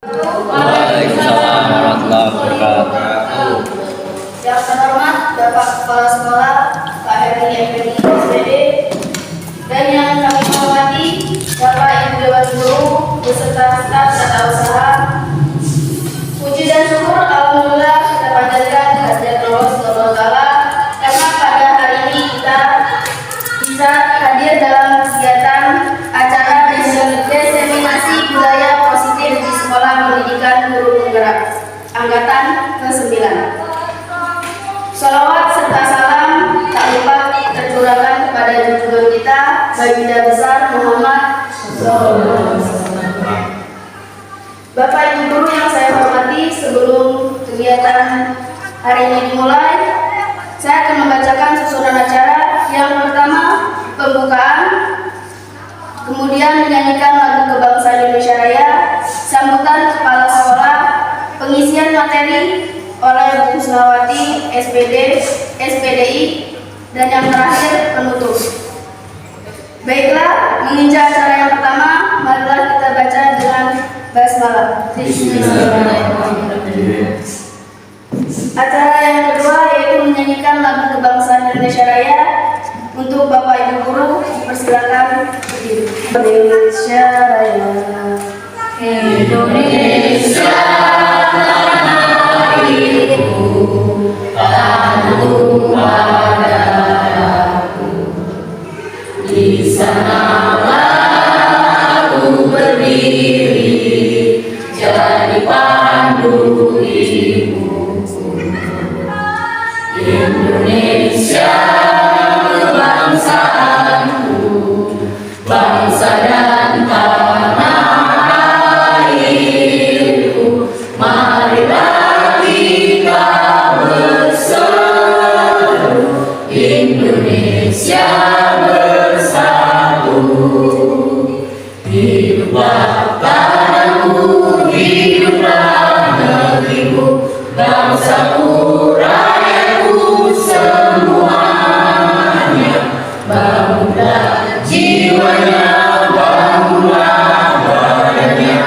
Waalaikumsalam warahmatullahi wabarakatuh. Yang terhormat Bapak Kepala Sekolah Pak Heri Effendi SPD, dan yang kami hormati Bapak Ibu Dewan Guru beserta staf tata usaha. Puji dan syukur alhamdulillah kita panjatkan kehadirat Allah Subhanahu wa taala karena pada hari ini kita bisa hadir dalam kegiatan acara diseminasi budaya positif di Sekolah Pendidikan Guru Penggerak Angkatan ke-9. Sholawat serta salam tak lupa tercurahkan kepada junjungan kita Baginda besar Muhammad SAW. Bapak Ibu Guru yang saya hormati, sebelum kegiatan hari ini dimulai, saya akan membacakan susunan acara. Yang pertama, pembukaan, kemudian menyanyikan lagu kebangsaan Indonesia Raya, sambutan kepala sekolah, pengisian materi oleh Bu Kusnawati SPD, SPDI, dan yang terakhir penutup. Baiklah, menginjak acara yang pertama, marilah kita baca dengan basmalah. Bismillahirrahmanirrahim. Acara yang kedua yaitu menyanyikan lagu kebangsaan Indonesia Raya. Untuk Bapak Ibu Guru, persilakan berdiri. Indonesia Raya. Indonesia tanahku, tanah tumpah darahku. Di sanalah aku berdiri, jadi pandu ibuku. Indonesia kebangsaanku, bangsa dan tanah airku. Marilah kita berseru, Indonesia bersatu. Hiduplah tanahku, hiduplah negeriku, bangsaku, rakyatku semuanya. Bangunlah jiwanya, bangunlah badannya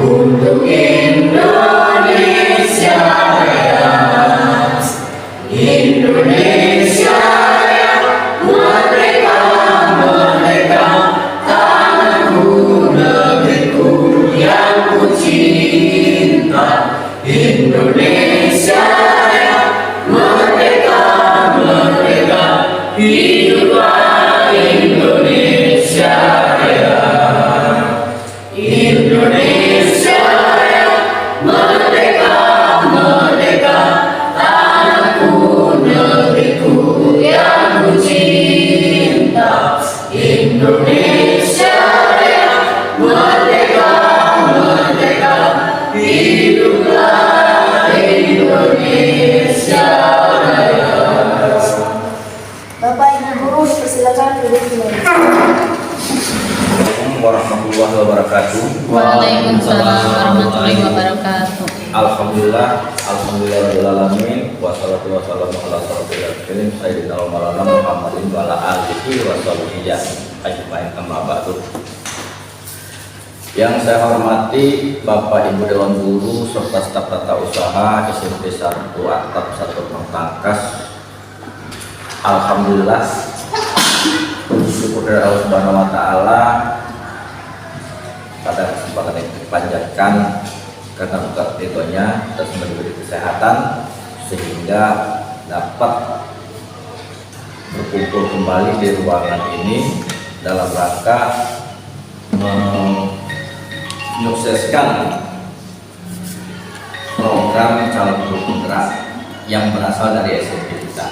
untuk Indonesia Raya. Indonesia Raya, merdeka, merdeka, tanahku, negeriku yang ku cinta. Indonesia Raya, merdeka, merdeka, hiduplah Indonesia Raya. Indonesia Raya, merdeka, merdeka, tanahku, negeriku yang ku cinta. Indonesia Raya, merdeka, merdeka, hiduplah Indonesia Raya. Bapak Ibu Guru, persilakan duduk kembali. Assalamualaikum warahmatullahi wabarakatuh. Waalaikumsalam warahmatullahi wabarakatuh. Alhamdulillahirabbil alamin, wassalatu wassalamu ala sayyidil sayyidina wa maulana Muhammadin wa ala alihi wa sahbihi ajmain, amma ba'du. Yang saya hormati Bapak Ibu Dewan Guru serta staf tata usaha SMP 1 Atap 1 Pangkas. Alhamdulillah, syukur dari Allah Subhanahu wa taala pada kesempatan yang dipanjatkan karena bukan ridhonya dan memberi kesehatan sehingga dapat berkumpul kembali di ruangan ini dalam rangka menyukseskan program calon guru penggerak yang berasal dari SMP kita.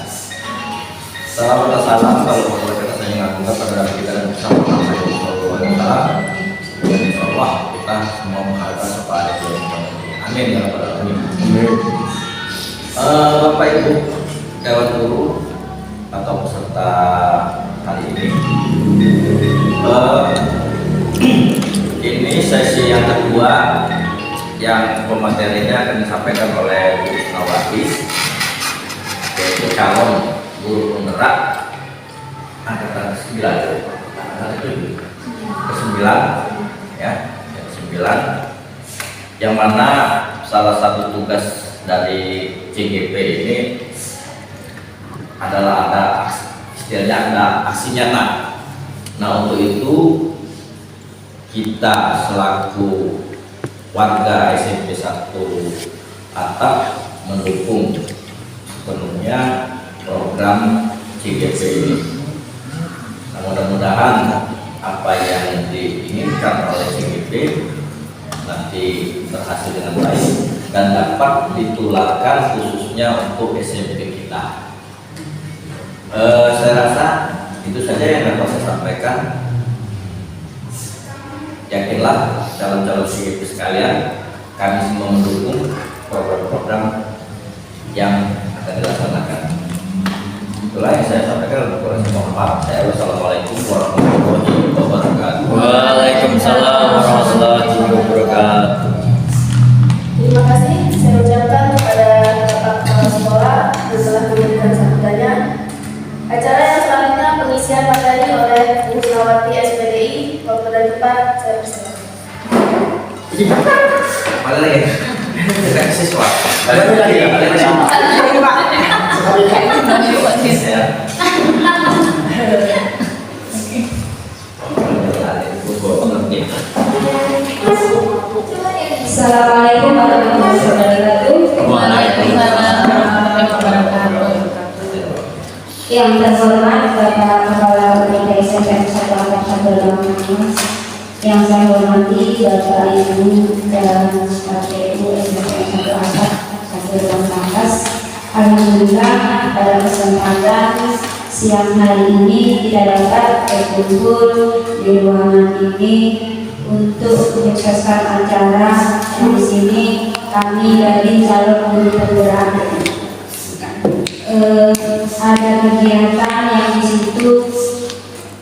Salam dan salam kalau kita saya ngagungkan pada kita dan bersama Muhammad sallallahu alaihi wasallam. Dan insyaallah kita semua mengharapkan kepada Tuhan. Amin ya rabbal alamin. Bapak Ibu Dewan Guru atau peserta hari ini, ini sesi yang kedua yang pematerinya akan disampaikan oleh Bu Kusnawati, yaitu calon guru penggerak angkatan ke-9 ke-9 ya, ke-9 yang mana salah satu tugas dari CGP ini adalah istilahnya ada aksi nyata. Nah, untuk itu kita selaku warga SMP 1 Atap mendukung sepenuhnya program CGP ini. Nah, mudah-mudahan apa yang diinginkan oleh CGP nanti berhasil dengan baik dan dapat ditularkan khususnya untuk SMP kita. Saya rasa itu saja yang dapat saya sampaikan. Yakinlah calon-calon CGP sekalian, kami semua mendukung program-program yang akan dilaksanakan. Itulah yang saya sampaikan. Untuk kurang mohon maaf. Wassalamualaikum warahmatullahi wabarakatuh. Waalaikumsalam warahmatullahi wabarakatuh. Terima kasih saya ucapkan kepada Bapak Kepala Sekolah yang telah memberikan sambutannya. Acara yang selanjutnya pengisian materi oleh Bu Sunawati SPDI. Waktu dan tempat saya persilakan. Mana lagi? Tidak siswa. Assalamualaikum warahmatullahi wabarakatuh. Waalaikumsalam warahmatullahi wabarakatuh. Yang terhormat Bapak Kepala Unit SMP 1 Atap Mas, yang saya hormati Bapak Ibu dan KPU SMP 1 Atap Mas. Alhamdulillah pada kesempatan siang hari ini kita dapat berkumpul di ruangan ini untuk menyukseskan acara yang di sini kami dari calon guru penggerak ada kegiatan yang di situ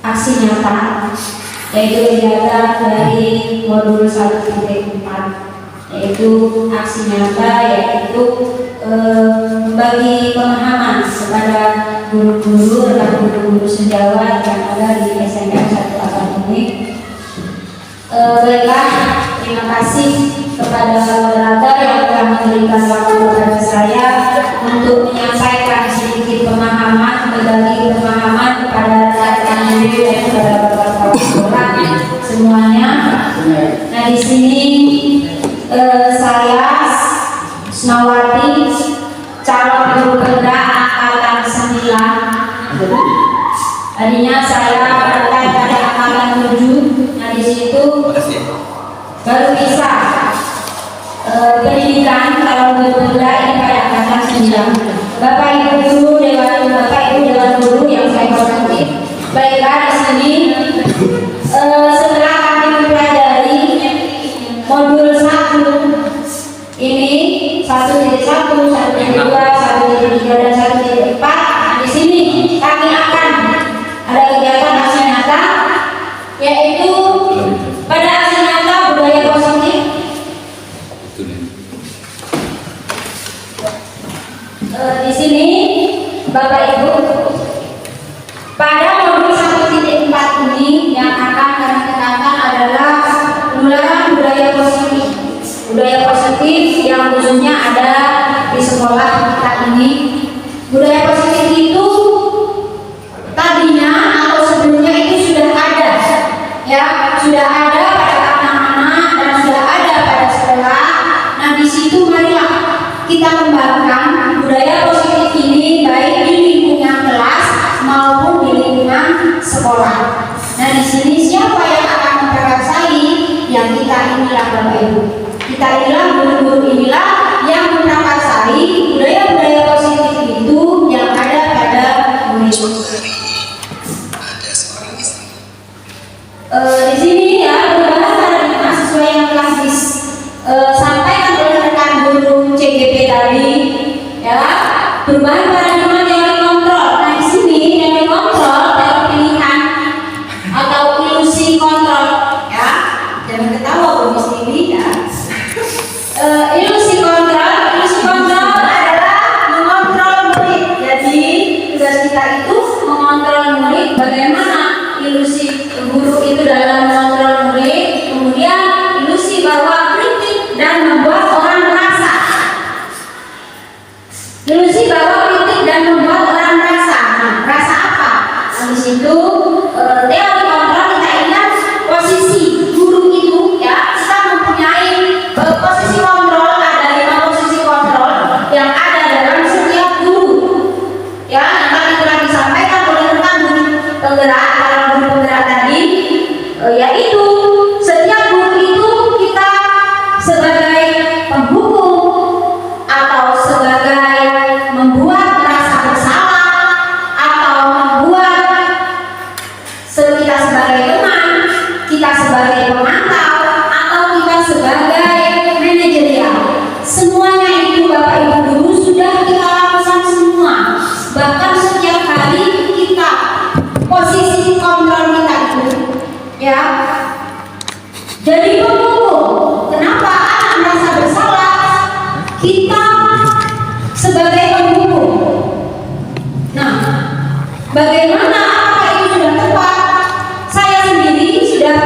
aksi nyata, yaitu kegiatan dari modul 1.4, yaitu aksi nyata yaitu bagi pemahaman kepada guru-guru dan guru-guru sejawat yang ada di SMK 1 Atap ini. Baiklah, terima kasih kepada moderator yang telah memberikan waktu kepada saya untuk menyampaikan sedikit pemahaman, berbagi pemahaman kepada rekan guru dan kepada bapak-bapak sekolah semuanya. Nah, di sini saya Sunawati, calon guru penggerak angkatan 9. Tadinya saya berangkat pada angkatan 7. Nah, di situ baru bisa pendidikan kalau berbeda ini pada angkatan 9. Bapak Ibu guru, Bapak Ibu dewan guru yang saya hormati. Baiklah, di sini setelah kami mempelajari modul 1 ini 1.1, 1.2, 1.3 dan 1.4. Nah, di sini kami akan ada kegiatan aksi nyata, yaitu pada aksi nyata budaya positif. Di sini Bapak Ibu, pada modul 1.4 ini yang akan kami tekankan adalah penularan budaya positif. Budaya positif yang khususnya ada di sekolah kita ini. Budaya positif itu tadinya atau sebelumnya itu sudah ada, ya, sudah ada pada anak-anak dan sudah ada pada sekolah. Nah, di situ marilah kita kembangkan budaya positif ini baik di lingkungan kelas maupun di lingkungan sekolah. Nah, di sini siapa yang akan memperkasai? Yang kita inilah Bapak Ibu. Kita inilah guru-guru inilah yang memperkasai budaya-budaya positif itu yang ada pada murid. Di sini ya perubahan paradigma sesuai yang telah disampaikan oleh rekan guru CGP tadi, ya, perubahan paradigma teori kontrol. Nah, di sini teori kontrol, teori pilihan atau ilusi kontrol, ya, jangan ketawa Bu Miss Tiwi, ya. Ilusi kontrol adalah mengontrol murid. Jadi tugas kita itu mengontrol murid. Bagaimana ilusi guru itu dalam mengontrol murid, kemudian ilusi bahwa kritik dan yaitu setiap guru itu kita sebagai penghukum atau sebagai membuat rasa bersalah atau membuat kita sebagai teman, kita sebagai pemantau atau kita sebagai manajerial. Semuanya itu Bapak Ibu guru sudah kita lakukan semua. Bahkan setiap hari kita posisi kontrol kita itu ya jadi penghukum. Kenapa anak merasa bersalah? Kita sebagai penghukum. Nah, bagaimana apakah itu sudah tepat? Saya sendiri sudah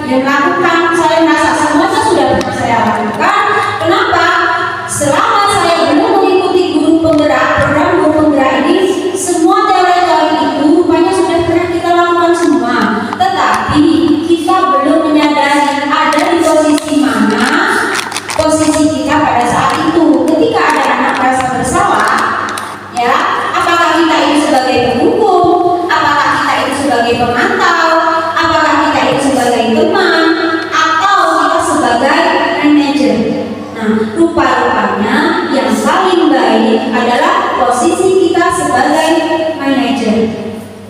yang melakukan, saya merasa semuanya sudah pernah saya lakukan. Kenapa? Selama saya belum mengikuti guru penggerak, program guru penggerak ini, semua teori-teori itu rupanya sudah pernah kita lakukan semua. Tetapi kita belum menyadari ada di posisi mana posisi kita pada saat itu. Ketika ada anak merasa bersalah, ya, apakah kita itu sebagai penghukum, apakah kita itu sebagai pemantau, apakah kita itu sebagai teman, atau kita sebagai manajer. Nah, rupa-rupanya yang paling baik adalah posisi kita sebagai manajer.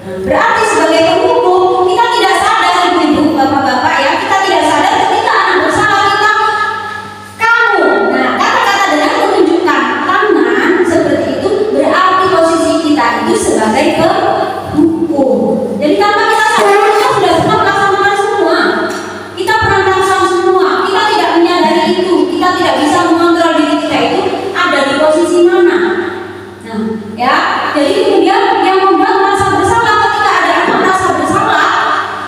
Nah, berarti sebagai penghukum kita tidak sadar, ibu-ibu, bapak-bapak ya, kita tidak sadar ketika anak bersalah kita kamu. Nah, kata-kata dengan menunjukkan tangan seperti itu berarti posisi kita itu sebagai penghukum. Jadi tanpa kita sadar kita sudah pernah melaksanakan semua. Kita pernah melaksanakan semua. Kita tidak menyadari itu. Kita tidak bisa mengontrol diri kita itu ada di posisi mana. Nah, ya. Jadi kemudian yang membuat merasa bersalah ketika ada anak merasa bersalah,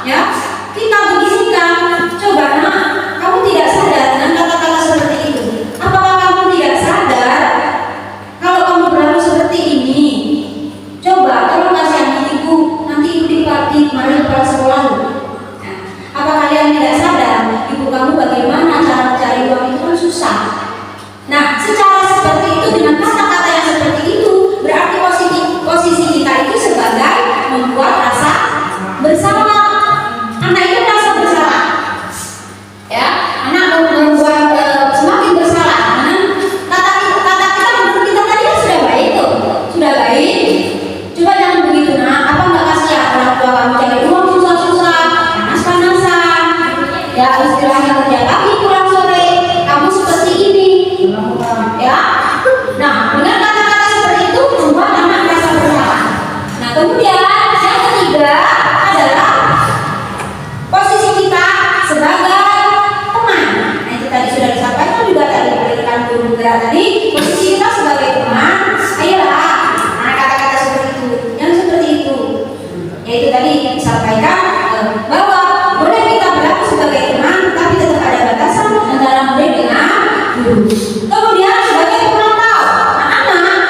ya, kita beginikan. Coba nak, kamu tidak sadar dengan kata-kata seperti itu. Apakah kamu tidak sadar kalau kamu berlaku seperti ini? Coba kalau kasihani ibu, nanti ibu dimarahi kepala sekolah. Nah, apa kalian tidak sadar ibu kamu bagaimana cara mencari uang itu kan susah. Nah, secara seperti itu dengan kata-kata yang seperti itu berarti posisi kita itu sebagai membuat rasa bersalah. Anak itu merasa bersalah, ya, anak membuat semakin bersalah. Kata kita menurut kita tadi kan sudah baik tuh, sudah baik. Coba jangan begitu nak, apa nggak kasihan orang tua kamu cari uang susah-susah, panas-panasan, ya istilahnya kerja pagi pulang sore, kamu seperti ini, ya. Nah, dengan kata-kata seperti itu membuat anak merasa bersalah. Nah, kemudian yang ketiga adalah posisi kita sebagai teman. Nah, itu tadi sudah disampaikan juga tadi oleh guru gerak tadi. Posisi kita sebagai teman, ayolah. Nah, kata-kata seperti itu, yang seperti itu, yaitu tadi yang disampaikan bahwa boleh kita berlaku sebagai teman, tapi tetap ada batasan antara murid dengan guru. Kemudian sebagai pemantau, anak-anak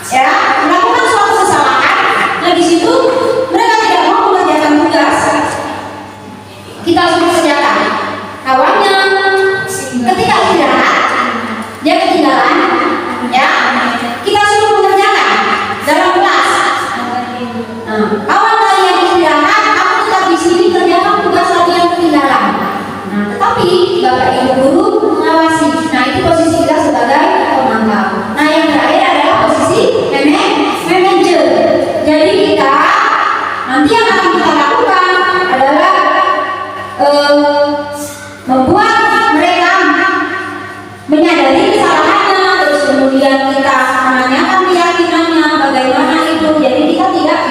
ya melakukan suatu kesalahan, nah di situ mereka tidak mau mengerjakan tugas, kita suruh kerjakan. Kawannya ketika istirahat dia ketinggalan, ya kita suruh mengerjakan dalam kelas. Nah, kawan tadi yang istirahat, aku tetap di sini kerjakan tugas tadi yang ketinggalan. Nah, tetapi Bapak Ibu guru mengawasi. Nah, itu posisi kita sebagai pemantau. Nah, yang terakhir adalah posisi manajer. Jadi kita nanti yang akan kita lakukan adalah membuat mereka menyadari kesalahannya, terus kemudian kita menanyakan keyakinannya bagaimana itu. Jadi kita tidak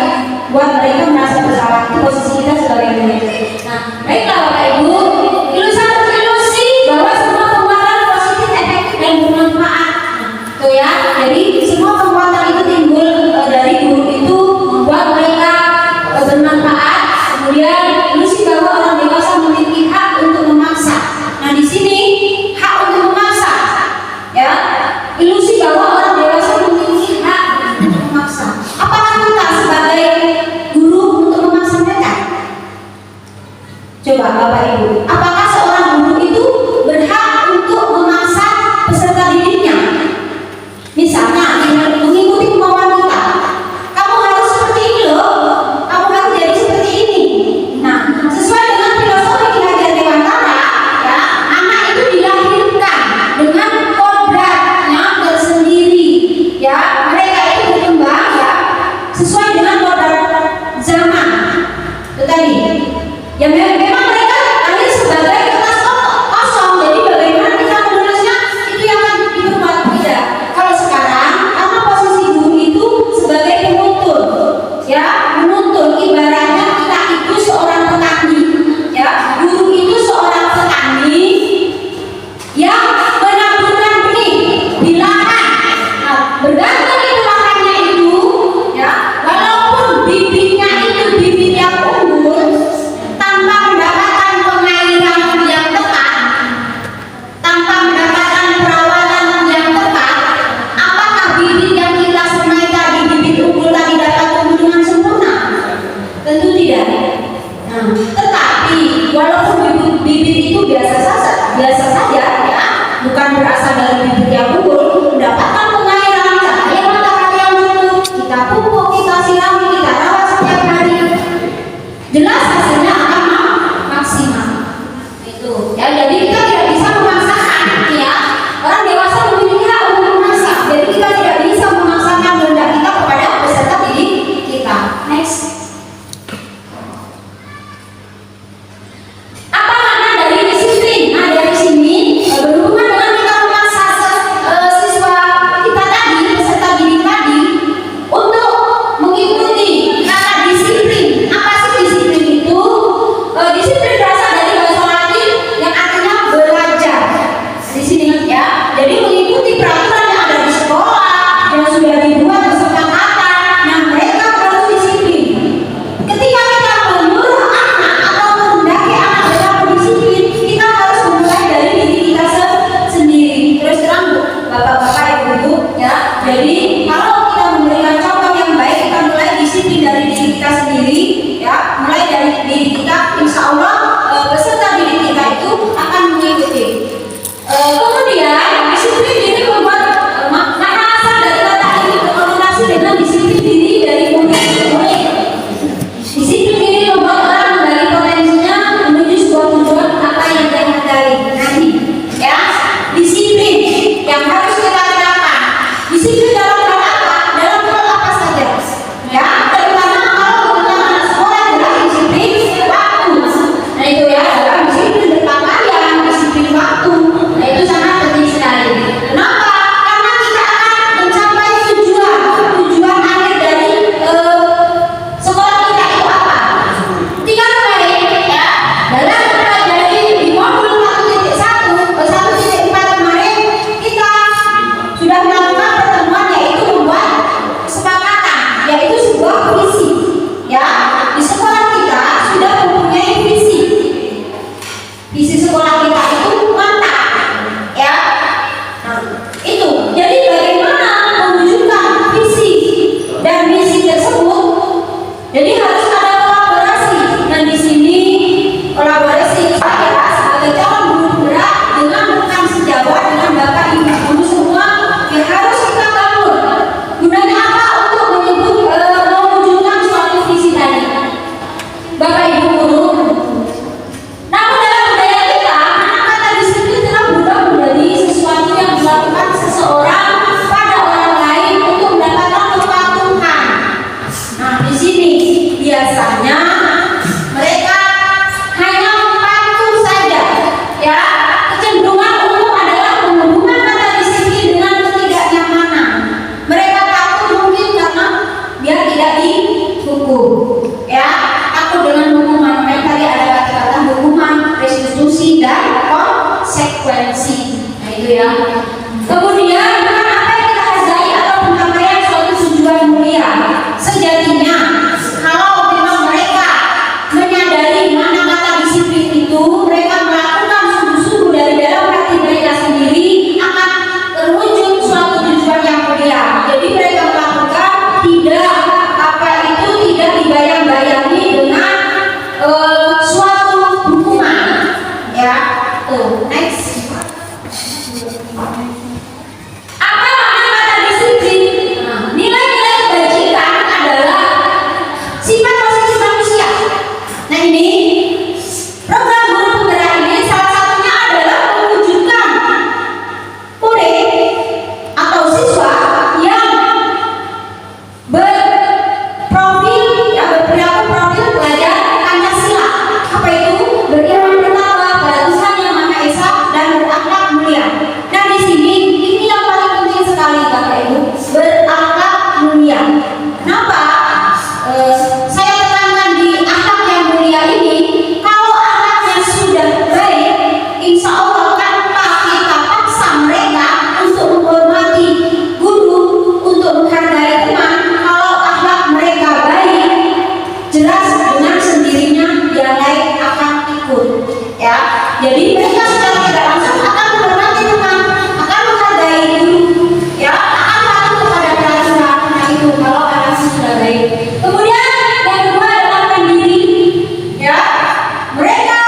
buat mereka merasa bersalah. Itu posisi kita sebagai manajer. Nah, baiklah Bapak Ibu, ilusi bahwa semua penguatan positif, efektif dan bermanfaat. Nah, tuh ya. Jadi semua penguatan itu timbul dari guru itu membuat mereka bermanfaat. Kemudian ilusi bahwa orang dewasa memiliki hak untuk memaksa. Nah, di sini hak untuk memaksa, ya. Ilusi bahwa orang dewasa memiliki hak untuk memaksa. Apakah kita sebagai guru untuk memaksa mereka? Coba Bapak Ibu, apakah seorang guru itu berhak untuk memaksa peserta didiknya? Misalnya mengikuti kemauan kita, kamu harus seperti ini loh, kamu harus jadi seperti ini. Nah, sesuai dengan filosofi walaupun bibit itu biasa saja ya, bukan berasal dari bibit yang unggul, mendapatkan pengairan, cahaya matahari yang cukup, kita pupuk, kita sirami, kita rawat setiap hari, jelas hasilnya akan maksimal. Itu ya, jadi kita tidak bisa memaksakan ya. Orang dewasa memiliki hak untuk memaksa, jadi kita tidak bisa memaksakan kehendak kita kepada peserta didik kita. Next. Apa makna dari disiplin? Nah, dari sini berhubungan dengan kita memaksa siswa kita tadi, peserta didik tadi, untuk mengikuti kata disiplin. Apa sih disiplin itu? Disiplin berasal dari bahasa Latin yang artinya belajar. Di sini ya, jadi mengikuti peraturan yang ada di sekolah yang sudah dibuat beserta kata. Nah, mereka perlu disiplin. Ketika kita menyuruh anak atau menghendaki anak dalam berdisiplin, kita harus memulai dari diri kita sendiri. Terus terang Bu, Bapak-bapak, Ibu-ibu ya. Jadi kalau kita memberikan contoh yang baik, kita mulai disiplin dari diri kita sendiri ya, mulai dari diri kita, insya Allah peserta didik kita itu akan mengikuti. Kemudian disiplin diri membuat makna asal dari kata ini berkonotasi dengan disiplin diri dari murid. Disiplin diri membuat orang dari potensinya menuju sebuah tujuan apa yang dia hendaki. Nanti ya, disiplin yang harus kita terapkan. Disiplin dalam hal apa? Dalam hal apa saja ya, terutama kalau tentang anak sekolah adalah disiplin waktu. Nah itu ya, dalam disiplin berpakaian, disiplin waktu. Nah itu sangat penting sekali. Kenapa? Karena kita akan mencapai tujuan akhir dari sekolah kita itu apa? Ketika kemarin ya, dalam mempelajari di modul 1.4 kemarin, kita sudah melakukan pertemuan yaitu membuat kesepakatan, yaitu sebuah visi ya. Di sekolah kita sudah mempunyai visi sekolah kita itu mantap ya. Nah, itu jadi bagaimana mewujudkan visi dan misi tersebut, jadi harus ada kolaborasi. Dan di sini kolaborasi saya sebagai calon guru penggerak dengan rekan sejawat dengan Bapak Ibu guru semua yang harus kita bangun. Gunanya apa? Untuk mewujudkan suatu visi tadi, Bapak Ibu guru. Namun dalam budaya kita, kata disiplin telah berubah menjadi sesuatu yang dilakukan seseorang pada orang lain untuk mendapatkan kepatuhan. Nah, di sini biasanya mereka hanya patuh saja ya. Kecenderungan umum adalah menghubungkan kata disiplin dengan ketidaknyamanan. Mereka takut mungkin karena biar tidak dihukum ya, takut dengan hukuman. Mereka tadi ada kata-kata hukuman, restitusi dan konsekuensi. Nah itu ya. Kemudian bukan apa yang kita hargai atau pencapaian suatu tujuan mulia. Sejatinya kalau memang mereka menyadari mana kata disiplin itu, mereka melakukan sungguh-sungguh dari dalam hati mereka sendiri, akan terwujud suatu tujuan yang mulia. Jadi mereka melakukan tidak dibayang-bayangi dengan suatu hukuman ya. Tuh, next. Apa makna kata disiplin? Nah, nilai-nilai kebajikan adalah sifat positif manusia. Nah ini program guru penggerak ini salah satunya adalah mewujudkan murid atau siswa yang berprofil pelajar Pancasila. Apa itu? Beriman bertakwa pada Tuhan Yang Maha Esa dan berakhlak mulia. Nah di sini ini yang paling penting sekali Bapak Ibu, berakhlak mulia. Kenapa? Saya tekankan di akhlak yang mulia ini. Kalau akhlaknya sudah baik, insya Allah tanpa kita paksa mereka untuk menghormati guru, untuk menghargai teman, kalau akhlak mereka baik, jelas dengan sendirinya yang lain akan ikut ya. Jadi mereka secara tidak langsung akan menghormati teman, akan menghargai guru ya, akan patuh kepada peraturan. Nah itu kalau anaknya sudah baik. Kemudian yang kedua adalah mandiri ya. Mereka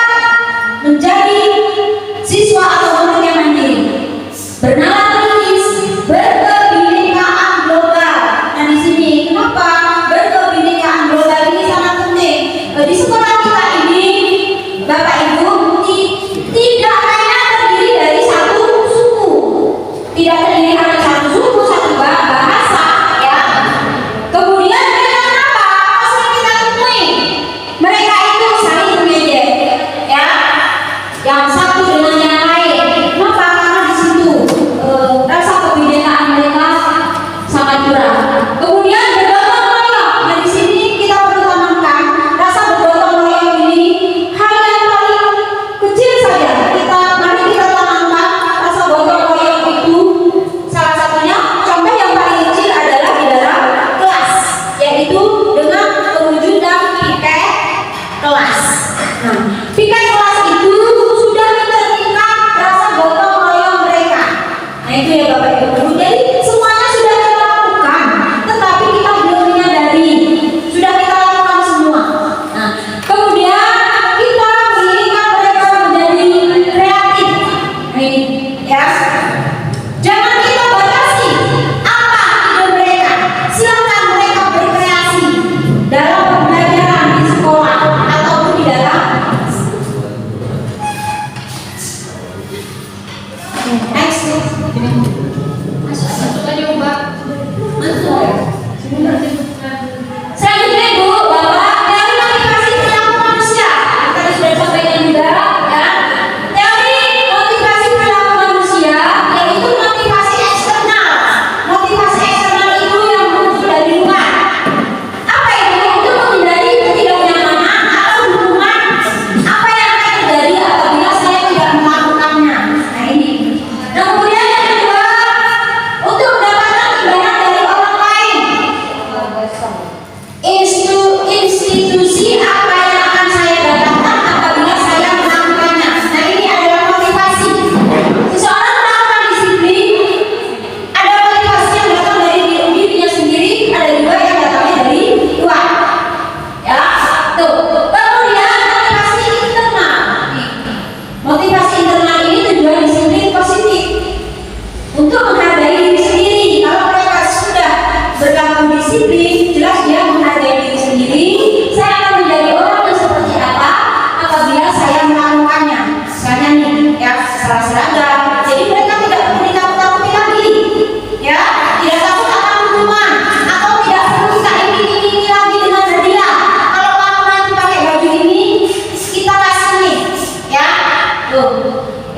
Tuh,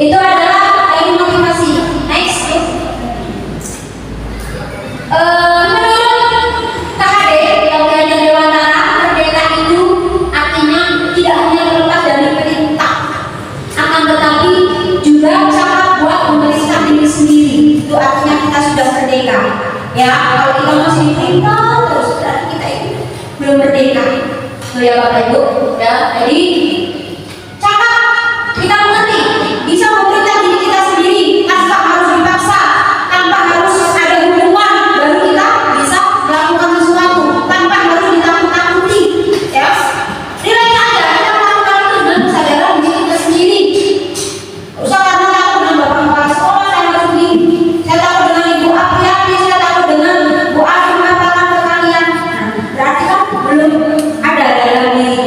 itu adalah ini motivasi. Next. Menurut KHD yang belajar Dewantara, merdeka itu artinya tidak hanya terlepas dari perintah, akan tetapi juga cara buat memerintah diri sendiri. Itu artinya kita sudah merdeka. Ya, kalau kita masih diperintah terus berarti kita itu belum merdeka. Tuh ya Bapak Ibu. Ya, jadi cara kita mengerti bisa memerintah diri kita sendiri tanpa harus dipaksa, tanpa harus ada hukuman baru kita bisa melakukan sesuatu, tanpa harus ditakut-takuti. Ya, nilai saja kita melakukan itu dengan kesadaran diri kita sendiri. Usah karena takut dengan bapak kepala sekolah saya harus begini, saya takut dengan ibu api-api, saya takut dengan bu api mengatakan ke kalian. Nah, berarti kan belum ada dalam diri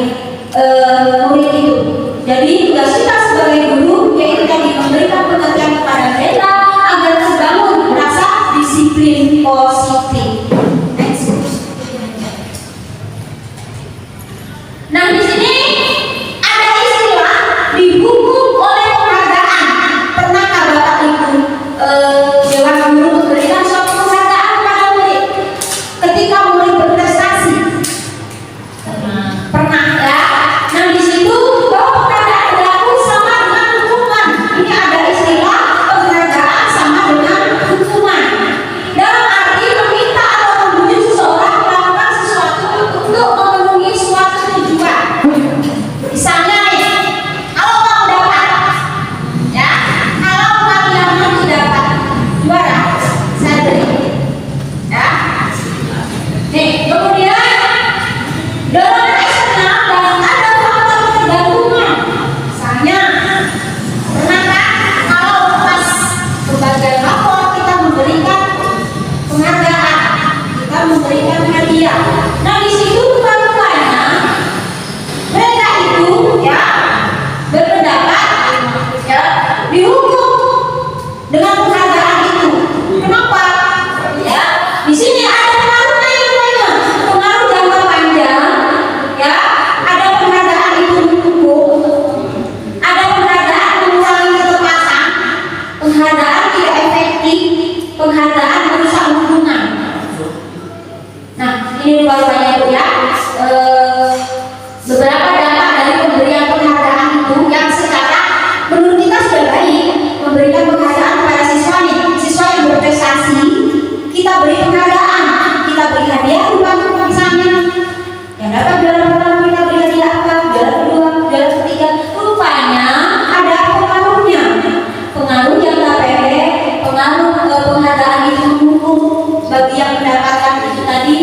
murid itu. Jadi tugas kita sebagai guru yaitu tadi memberikan pengertian kepada mereka agar terbangun rasa disiplin positif. Nah di sini ada istilah dihukum oleh penghargaan. Pernahkah Bapak Ibu Dewan Guru memberikan suatu penghargaan kepada murid ketika murid berprestasi? Pernah ya. Nah di situ bahwa penghargaan berlaku sama dengan hukuman. Ini ada istilah penghargaan sama dengan hukuman. Dalam arti meminta atau membujuk seseorang melakukan sesuatu untuk memenuhi suatu tujuan. Misalnya nih, kalau kamu dapat, ya, kalau kalian nanti dapat juara, saya beri, ya. Nih, kemudian dorongan eksternal dan ada faktor ketergantungan. Misalnya, pernahkah kalau pas pembagian rapor kita memberikan penghargaan, kita memberikan hadiah. Nah di situ rupanya mereka itu ya berpendapat ya dihukum dengan penghargaan itu. Kenapa? Ya di sini ada pengaruhnya rupanya, pengaruh jangka panjang. Ya ada penghargaan itu mendukung, ada penghargaan mengurangi ketepatan, penghargaan tidak efektif, penghargaan merusak hubungan. Nah ini rupanya itu ya beberapa dampak dari pemberian penghargaan itu yang secara menurut kita sudah baik. Memberikan penghargaan kepada siswa nih, siswa yang berprestasi kita beri penghargaan, kita beri hadiah berupa misalnya yang dapat juara pertama kita beri hadiah apa, juara kedua, juara ketiga. Rupanya ada pengaruhnya, pengaruh jangka pendek, pengaruh penghargaan itu mendukung bagi yang mendapatkan itu tadi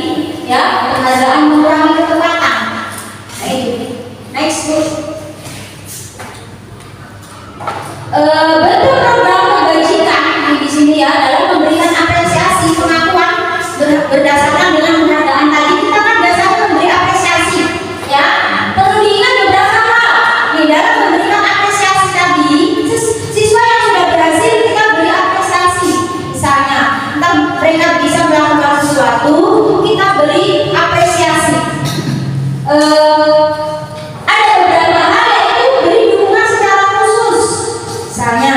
ya, penghargaan mengurangi ketepatan. Nah itu next Bu. Bentuk program kebajikan di sini ya dalam memberikan apresiasi pengakuan berdasarkan dengan penghargaan tadi. Kita kan biasanya memberi apresiasi ya, perlu diingat beberapa hal nih dalam memberikan apresiasi tadi. Siswa yang sudah berhasil kita beri apresiasi, misalnya entah mereka bisa melakukan sesuatu kita beri apresiasi. Ada beberapa hal yaitu beri dukungan secara khusus. Misalnya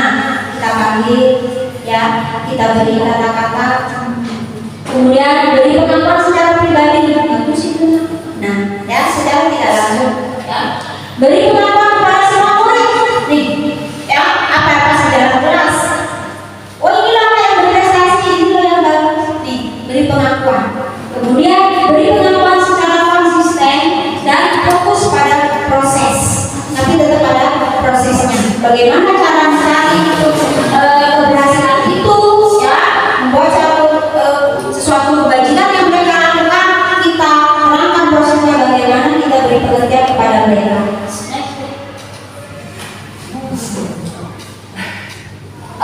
kita panggil ya, kita beri kata-kata, kemudian beri pengakuan secara pribadi, bagus itu. Nah ya secara tidak langsung ya, beri pengakuan kepada semua murid nih ya, apa sejarah kelas. Oh inilah yang berprestasi, inilah yang bagus nih, beri pengakuan. Kemudian beri pengakuan secara konsisten dan fokus pada proses, tapi tetap pada prosesnya. Bagaimana cara mencari keberhasilan itu ya, membuat sesuatu kebajikan yang mereka lakukan, kita terangkan prosesnya bagaimana, kita beri pengertian kepada mereka.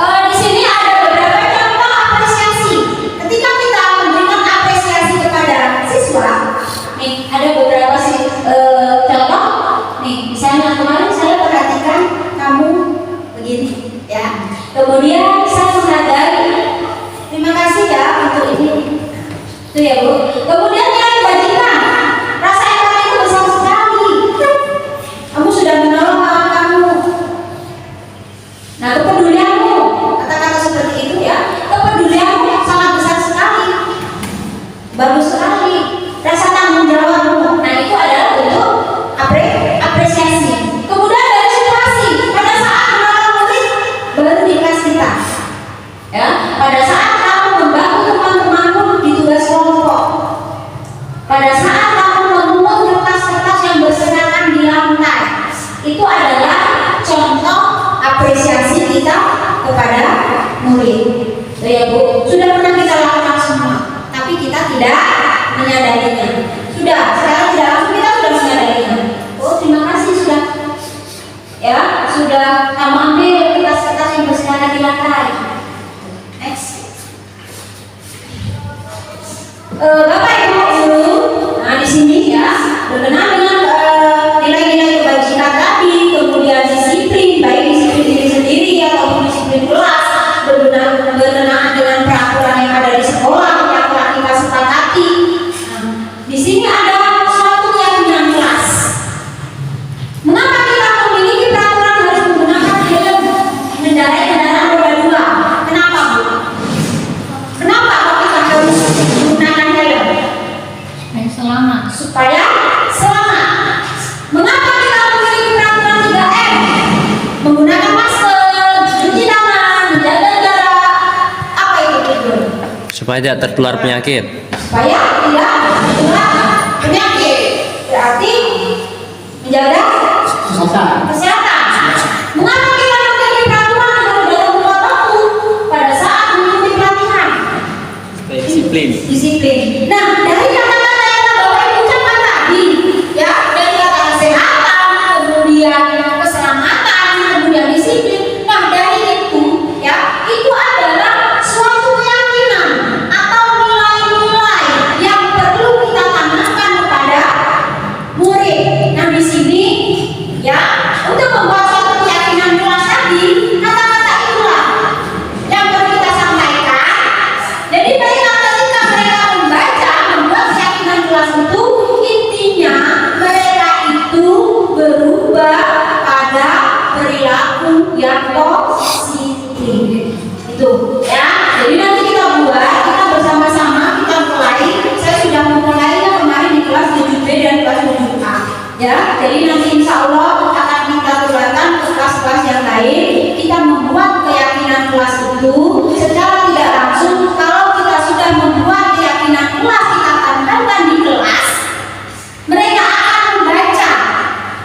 Di sini ada beberapa contoh apresiasi. Ketika kita memberikan apresiasi kepada siswa, nih ada beberapa contoh. Nih misalnya kemarin saya perhatikan kamu begini, ya. Kemudian saya menghargai, terima kasih ya untuk ini. Itu ya Bu. Kemudian yang kebajikan, rasa empati itu besar sekali. Kamu sudah menolong kawan kamu. apresiasi kita kepada murid. Oh ya Bu, sudah pernah kita lakukan semua, tapi kita tidak menyadarinya. Sudah, sekarang tidak langsung kita sudah menyadarinya. Oh terima kasih sudah, ya sudah kamu ambil kertas-kertas yang berserakan di lantai. Next. Bapak Ibu guru, nah di sini ya berkenaan dengan nilai-nilai kebajikan tadi, kemudian disiplin, baik disiplin diri sendiri ataupun disiplin kelas, berkenaan dengan peraturan yang ada di sekolah yang telah kita sepakati. Nah, di sini ada suatu keyakinan kelas. Mengapa kita memiliki peraturan harus menggunakan helm mengendarai kendaraan roda 2? Kenapa Bu? Kenapa kok kita harus menggunakan helm? Supaya selamat. Mengapa kita memiliki peraturan 3M? Menggunakan masker, cuci tangan, menjaga jarak. Apa itu tujuan? Supaya tidak tertular penyakit. Supaya tidak tertular penyakit. Berarti menjaga kesehatan. Mengapa kita memiliki peraturan harus datang tepat waktu pada saat mengikuti pelatihan? Disiplin. Disiplin. Nah, dari kata-kata yang Bapak Ibu ucapkan tadi, ya, dari kata kesehatan, kemudian keselamatan, kemudian disiplin. Nah, dari itu, ya, itu adalah suatu keyakinan atau nilai-nilai yang perlu kita tanamkan kepada murid. Nah, di sini, ya, untuk membuat suatu keyakinan kelas tadi, kata-kata itulah yang perlu kita sampaikan. Jadi mereka ketika mereka membuat keyakinan kelas itu, intinya mereka itu berubah pada perilaku yang positif. Itu ya. Jadi nanti kita buat, kita bersama-sama kita mulai. Saya sudah memulainya kemarin di kelas 7B dan kelas 7A. Ya, jadi nanti insya Allah akan kita tularkan ke kelas-kelas yang lain. Kita membuat keyakinan kelas itu secara tidak langsung. Kalau kita sudah membuat keyakinan kelas, kita tanamkan di kelas, mereka akan membaca.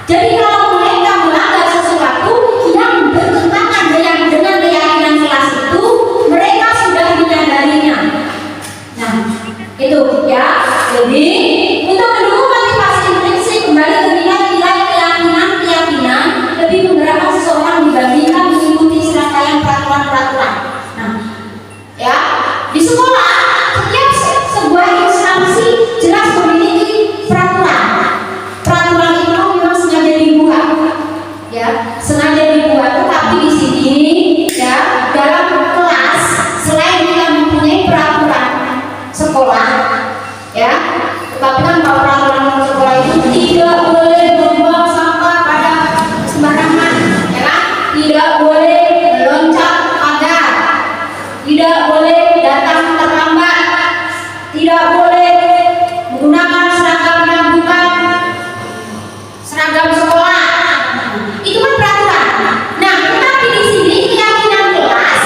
Jadi kalau mereka melanggar sesuatu yang bertentangan dengan keyakinan kelas itu, mereka sudah menyadarinya. Nah, itu ya. Jadi untuk mendukung motivasi intrinsik kembali ke nilai-nilai keyakinan lebih menggerakkan seseorang dibandingkan mengikuti serangkaian peraturan-peraturan. Nah, ya di sekolah setiap sebuah instansi jelas memiliki peraturan. Peraturan itu memang sengaja dibuat, ya sengaja dibuat. Tetapi di sini, ya dalam kelas selain kita mempunyai peraturan sekolah, ya, tetapi kan kalau peraturan sekolah itu tidak boleh membuang sampah pada sembarangan, ya kan? Tidak boleh meloncat pagar, tidak boleh datang terlambat, tidak boleh menggunakan seragam yang bukan seragam sekolah. Itu kan peraturan. Nah, tetapi di sini keyakinan kelas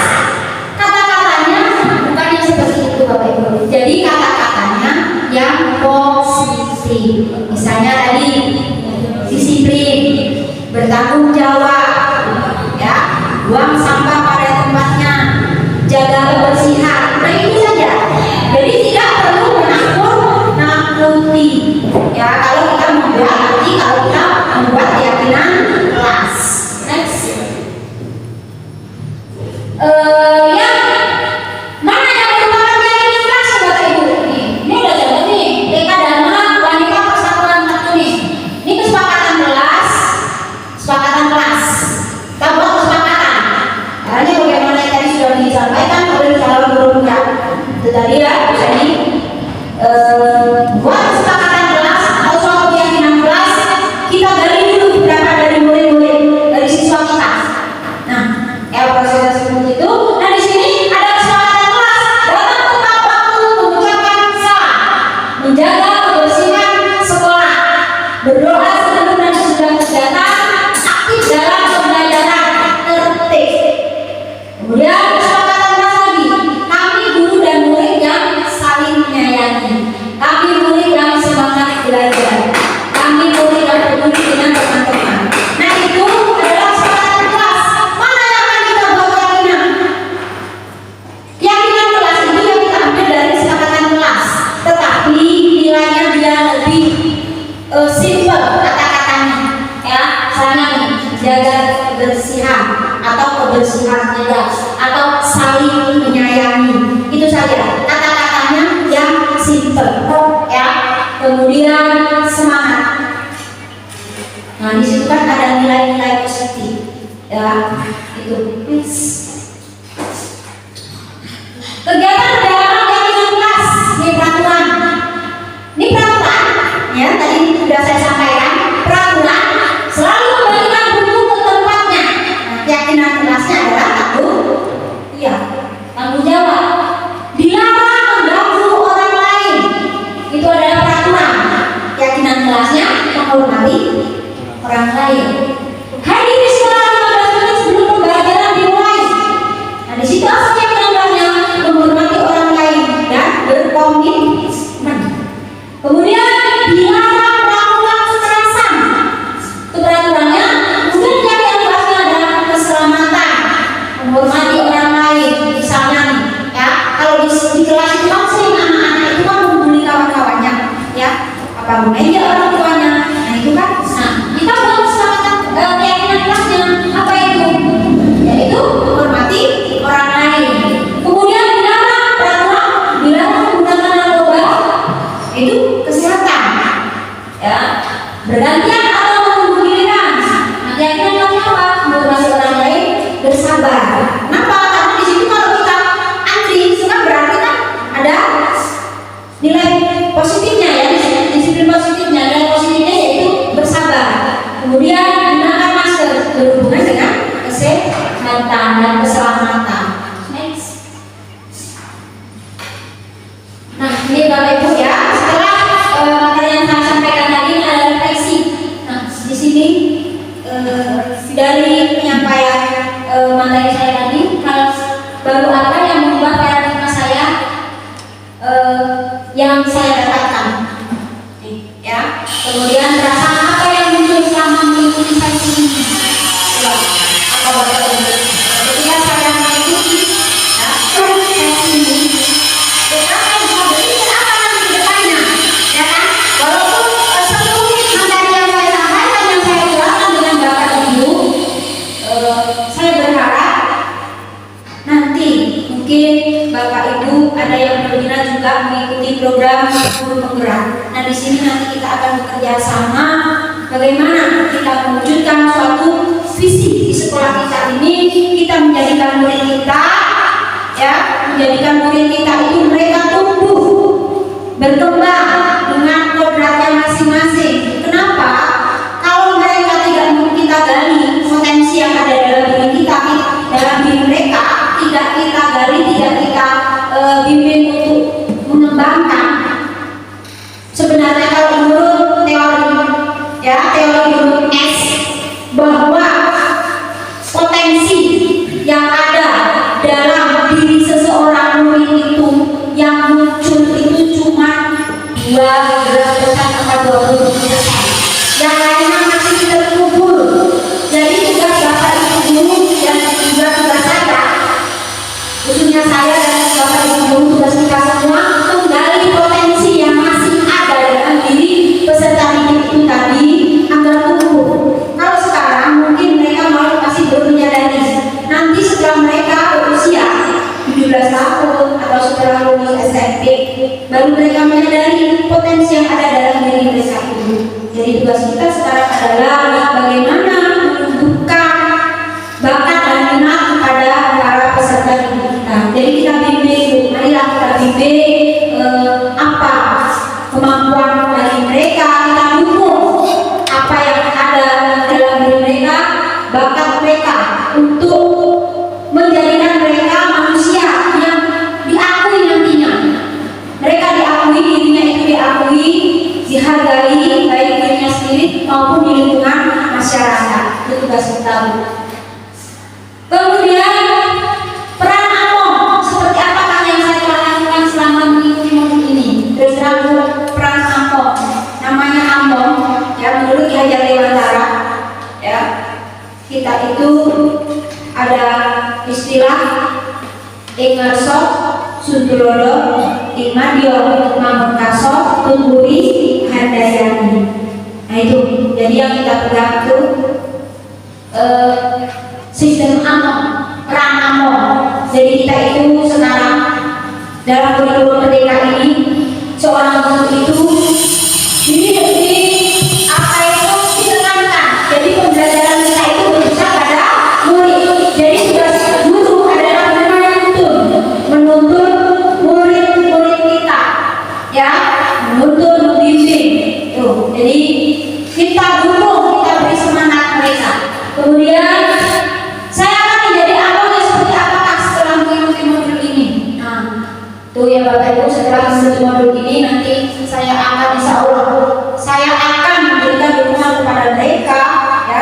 kata-katanya bukan yang seperti itu Bapak Ibu. Jadi kata-katanya yang positif. Misalnya tadi disiplin, bertanggung jawab, ya, buang sampah pada tempatnya, jaga kebersihan. Nah itu saja. Jadi tidak perlu menakut-nakuti. Ya kalau kita membuat nanti kalau kita membuat keyakinan kelas. Next. Yang mana yang merupakan keyakinan kelas Bapak Ibu? Ini udah jelas nih. TK Dharma Wanita Persatuan Satu nih. Ini kesepakatan kelas. Kesepakatan kelas. Kita buat kesepakatan. Caranya bagaimana yang tadi sudah disampaikan oleh calon guru-gurunya. Itu tadi ya, jadi buat kesepakatan kelas atau suatu keyakinan kelas, kita gali dulu beberapa dari murid-murid, dari siswa kita. Nah, ya proses seperti itu. Nah di sini ada kesepakatan kelas, datang tepat waktu, mengucapkan salam, menjaga kebersihan sekolah, berdoa sebelum dan sesudah kegiatan, aktif dalam pembelajaran, tertib. Kemudian kesepakatan kelas lagi, kami guru dan murid yang saling kebersihan saja atau saling menyayangi. Itu saja kata-katanya yang simple ya. Kemudian semangat. Nah di situ kan ada nilai-nilai positif ya. Itu kegiatan dalam kegiatan kelas ini peraturan. Ini peraturan ya, tadi sudah saya sampaikan. Peraturan selalu kembalikan buku ke tempatnya. Nah, keyakinan kelasnya adalah tanggung jawab. Dilarang mengganggu orang lain. Itu adalah peraturan. Keyakinan kelasnya menghormati orang lain. Hadir di sekolah 15 menit sebelum pembelajaran dimulai. Nah, di situ asalnya penambahannya menghormati orang lain dan berkomitmen. Kemudian dilarang melakukan kekerasan. Itu peraturannya. Kemudian yang kelasnya adalah keselamatan, menghormati orang lain. Misalnya nih, ya kalau di kelas itu kan sering anak-anak itu kan membuli kawan-kawannya, ya apa mengeja orang tuanya. Nah itu kan, kita mau keselamatan keyakinan kelasnya apa itu? Yaitu menghormati orang lain. Kemudian dilarang peraturan, dilarang menggunakan narkoba. Itu kesehatan, ya bergantian atau menunggu giliran. Nah keyakinan kelasnya apa? Menghormati orang lain, bersabar. Kenapa? Karena di situ kalau kita antri itu kan berarti kan ada nilai positifnya ya, disiplin positifnya. Nilai positifnya yaitu bersabar. Kemudian gunakan masker berhubungan dengan kesehatan dan keselamatan. Next. Nah ini Bapak Ibu ya, setelah materi yang saya sampaikan tadi ada refleksi. Nah di sini dari penyampaian materi saya tadi, hal baru apa yang mengubah paradigma saya yang saya dapatkan, ya. Kemudian perasaan apa yang muncul selama mengikuti sesi ini? Coba, apa Bapak Ibu? Ketika saya mengikuti sesi ini, apa yang bisa berpikir apa nanti ke depannya, ya kan? Walaupun sebelum materi yang saya sampaikan, yang saya jelaskan dengan Bapak Ibu, saya berharap nanti mungkin Bapak Ibu ada yang berminat juga mengikuti program guru penggerak. Nah di sini nanti kita akan bekerja sama bagaimana kita mewujudkan suatu visi di sekolah kita ini. Kita menjadikan murid kita, ya, menjadikan murid kita itu mereka tumbuh berkembang dengan kodratnya masing-masing. Kenapa? Kalau mereka tidak mau kita gali potensi yang ada dalam diri kita, dalam diri mereka, tidak kita gali, tidak kita bimbing untuk mengembangkan. Sebenarnya kalau menurut teori, ya teori gunung es, bahwa potensi yang ada dalam diri seseorang murid itu yang muncul itu cuma 2% atau 20%. Yang lainnya masih terkubur. Jadi tugas Bapak Ibu guru dan juga tugas saya, khususnya saya dan Bapak Ibu guru, tugas kita semua menggali potensi yang masih ada dalam diri peserta didik itu tadi agar tumbuh. Kalau sekarang mungkin mereka masih belum menyadari. Nanti setelah mereka berusia 17 tahun atau setelah lulus SMP, baru mereka menyadari potensi yang ada dalam diri mereka itu. Jadi tugas kita sekarang adalah bagaimana menumbuhkan bakat dan minat kepada para peserta didik kita. Jadi kita bimbing, marilah kita bimbing apa kemampuan dari mereka, kita dukung apa yang ada dalam diri mereka, bakat mereka untuk menjadikan mereka manusia yang diakui nantinya. Mereka diakui, dirinya itu diakui, dihargai, baik dirinya sendiri maupun di lingkungan masyarakat. Itu tugas kita. Kemudian peran AMOM, seperti apakah yang saya lakukan selama mengikuti modul ini? Terus terang peran AMOM, namanya AMOM, ya menurut Ki Hajar Dewantara, ya kita itu ada istilah Ingersok, Suntulodo, Imadio, Mamungkaso, Tungguri, Handayani. Nah itu, jadi yang kita pegang itu sistem AMOM. Ranamon. Jadi kita itu sekarang dalam kurikulum merdeka ini seorang guru itu di apa itu ditekankan. Jadi pembelajaran kita itu berpusat pada murid. Jadi tugas guru adalah menuntun murid-murid kita, ya, menuntun, membimbing. Tuh, jadi kita dukung, kita beri semangat mereka. Kemudian saya akan menjadi abangnya seperti apakah setelah mengikuti modul ini. Nah, tuh ya Bapak Ibu, setelah mengikuti modul ini nanti saya akan insya Allah saya akan memberikan dukungan kepada mereka, ya,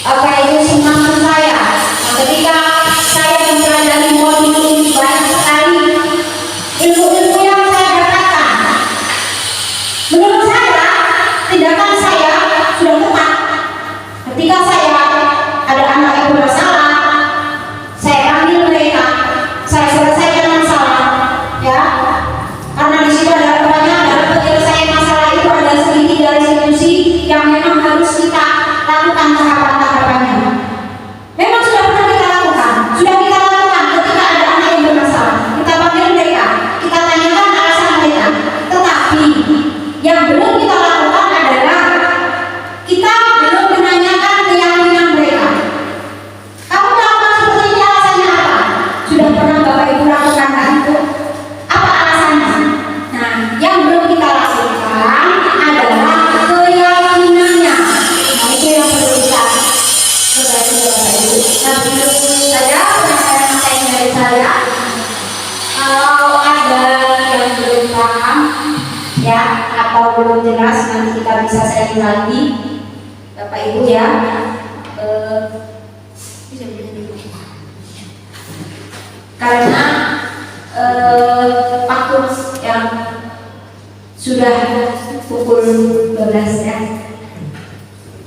apa itu semangat saya. Nah, ketika saya mempelajari modul ini banyak sekali ilmu-ilmu yang saya dapatkan. Menurut saya, tindakan saya sudah tepat. Ketika saya ada anak yang bermasalah, saya panggil mereka, saya selesaikan masalah, ya. Karena di situ ada pertanyaan dalam penyelesaian masalah itu ada sedikit dari institusi yang memang harus kita lakukan tahapan-tahapannya. Memang sudah pernah kita lakukan ketika ada anak yang bermasalah. Kita panggil mereka, kita tanyakan alasan mereka. Tetapi yang belum kita lakukan adalah kita belum menanyakan keyakinan mereka. Kamu melakukan seperti ini alasannya apa? Sudah pernah Bapak Ibu lakukan itu? Apa alasannya? Nah, yang belum kita lakukan adalah keyakinannya. Nah, itu yang perlu kita perbaiki Bapak Ibu. Nah, begitu saja penyampaian dari saya. Kalau ada yang belum paham, ya, atau belum jelas, nanti kita bisa sharing lagi Bapak Ibu, ya. Karena waktu yang sudah pukul 12, ya,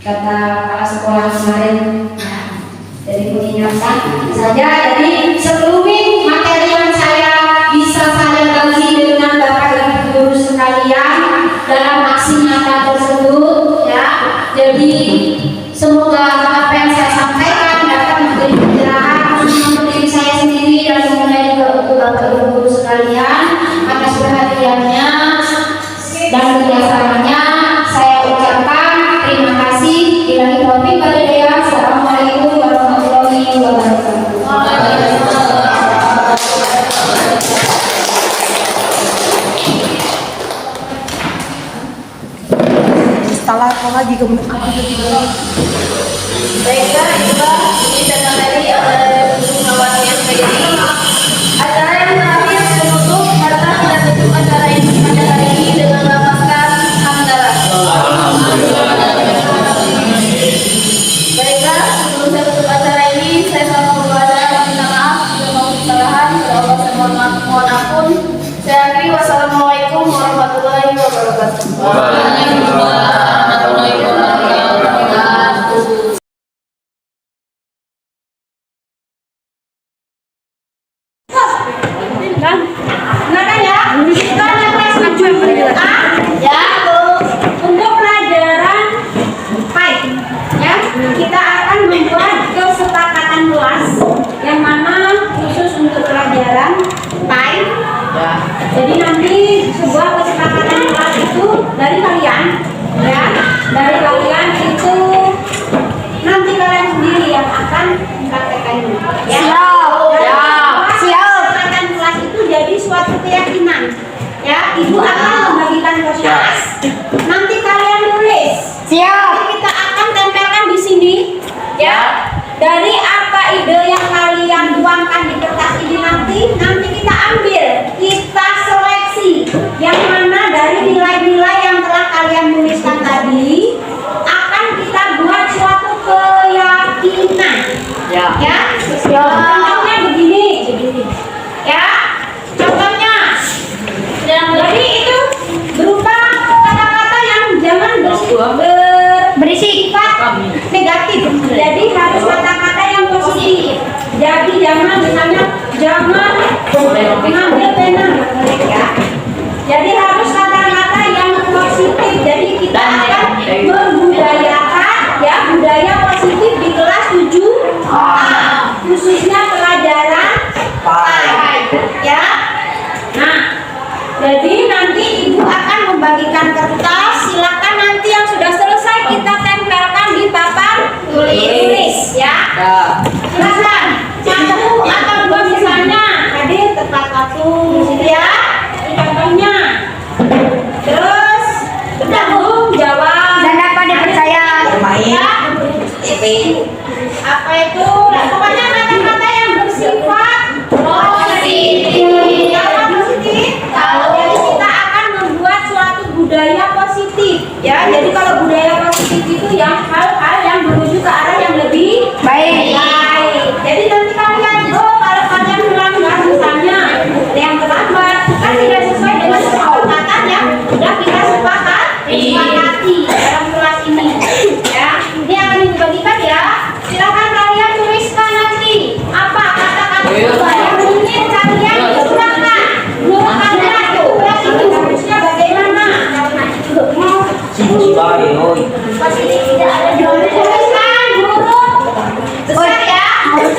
kata kepala sekolah kemarin, jadi mengingatkan saja. Jadi sebelumnya materi yang saya bisa saya bagi dengan Bapak Ibu guru sekalian dalam aksi nyata tersebut, ya. Jadi semoga apa yang saya sampaikan dapat memberi pencerahan untuk diri saya sendiri dan semoga juga untuk Bapak Ibu guru sekalian. Atas perhatiannya dan kerjasamanya saya ucapkan terima kasih. Billahi taufiq wal hidayah. Assalamualaikum warahmatullahi wabarakatuh. Salah apa lagi kemudian Baiklah, itulah diceritakan tadi oleh Bu Mawati yang menjadi acara yang terakhir penutup. Maka kita tutup acara ini pada hari ini dengan melafazkan hamdalah. Baiklah, sebelum saya tutup acara ini, saya selalu berdoa minta maaf jika mau kesalahan. Kepada Allah saya mohon ampun. Saya akhiri, wassalamualaikum warahmatullahi wabarakatuh. Waalaikumsalam warahmatullahi wabarakatuh. Nah, ya, kita kelas 7A, ya, untuk pelajaran PAI, ya, kita akan membuat kesepakatan kelas yang mana khusus untuk pelajaran PAI. Jadi nanti sebuah kesepakatan kelas itu dari kalian, ya, dari kalian itu nanti kalian sendiri yang akan mempraktekkan ini, ya. Kesepakatan kelas itu jadi suatu keyakinan, ya. Ibu akan membagikan kertas, nanti kalian tulis. Jadi kita akan tempelkan di sini, ya. Dari apa ide yang kalian tuangkan di kertas ini nanti kita ambil, kita seleksi yang mana dari nilai-nilai yang telah kalian tuliskan tadi akan kita buat suatu keyakinan, ya. Contohnya begini, ya. Contohnya, jadi itu berupa kata-kata yang jangan bersifat negatif. Jadi harus kata-kata yang positif. Jadi jangan misalnya jangan mengambil pena, ya. Jadi harus kata-kata yang positif. Jadi kita akan membudayakan, ya, budaya positif di kelas 7A khusus Silakan. Satu atau dua misalnya. Hadir tepat waktu di sini ya. Ini contohnya. Terus udah Bu, jawab. Dan dapat dipercaya. Ya. Apa itu? Nah, pokoknya kata-kata yang bersifat positif. Apa positif? Jadi kita akan membuat suatu budaya positif. Ya, jadi kalau budaya positif itu yang hal-hal yang menuju ke arah yang lebih Baik. Jadi nanti kalian, kalau kalian melanggar misalnya ada yang terlambat, kan tidak sesuai dengan kesepakatan yang sudah kita sepakati dalam kelas ini. Ya, ini akan dibagikan ya. Silakan kalian tuliskan nanti apa kata-kata yang ingin kalian gunakan. Menurut kalian kelas itu harusnya bagaimana? Positif tidak ada jawaban. Tuliskan huruf besar ya.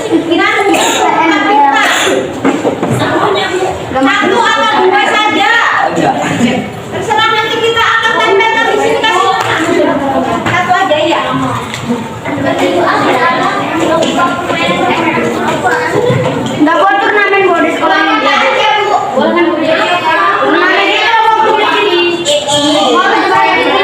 Kita tuliskan satu atau dua saja. Terserah nanti kita akan tempelkan di sini kasih satu aja ya. Nggak buat turnamen Bu di sekolah ini. Boleh kan Bu? Turnamen itu mau Bu di sini. Mau dibayar di sini.